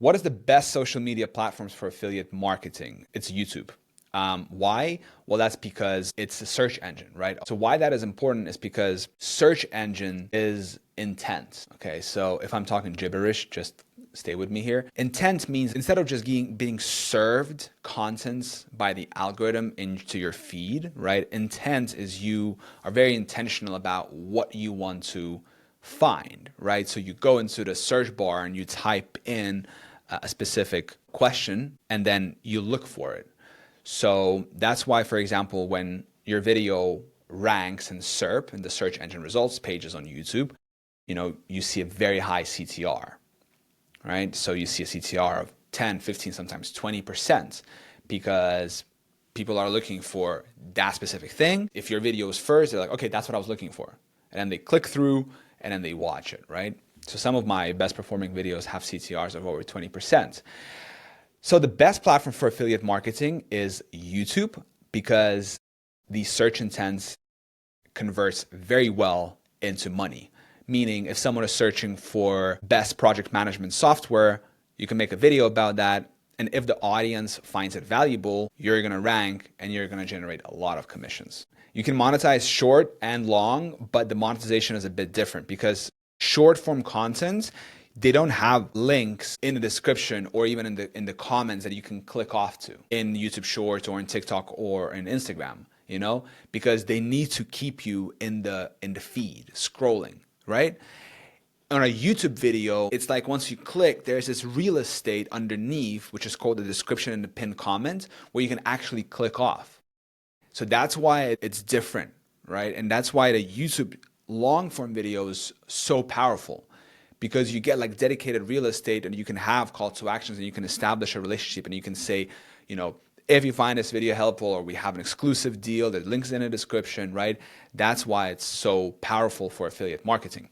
What is the best social media platforms for affiliate marketing? It's YouTube. Why? Well, that's because it's a search engine, right? So why that is important is because search engine is intent. Okay, so if I'm talking gibberish, just stay with me here. Intent means instead of just being served contents by the algorithm into your feed, right? Intent is you are very intentional about what you want to find, right? So you go into the search bar and you type in a specific question and then you look for it. So that's why, for example, when your video ranks in SERP, in the search engine results pages on YouTube, you see a very high CTR, right? So you see a CTR of 10, 15, sometimes 20% because people are looking for that specific thing. If your video is first, they're like, okay, that's what I was looking for. And then they click through and then they watch it, right? So some of my best performing videos have CTRs of over 20%. So the best platform for affiliate marketing is YouTube because the search intent converts very well into money. Meaning if someone is searching for best project management software, you can make a video about that. And if the audience finds it valuable, you're going to rank and you're going to generate a lot of commissions. You can monetize short and long, but the monetization is a bit different because short form content, they don't have links in the description or even in the comments that you can click off to in YouTube Shorts or in TikTok or in Instagram, because they need to keep you in the feed scrolling, right? On a YouTube video, it's like once you click, there's this real estate underneath, which is called the description and the pinned comment, where you can actually click off. So that's why it's different, right? And that's why the YouTube long form video is so powerful because you get like dedicated real estate and you can have call to actions and you can establish a relationship and you can say, if you find this video helpful or we have an exclusive deal, the link's in the description, right? That's why it's so powerful for affiliate marketing.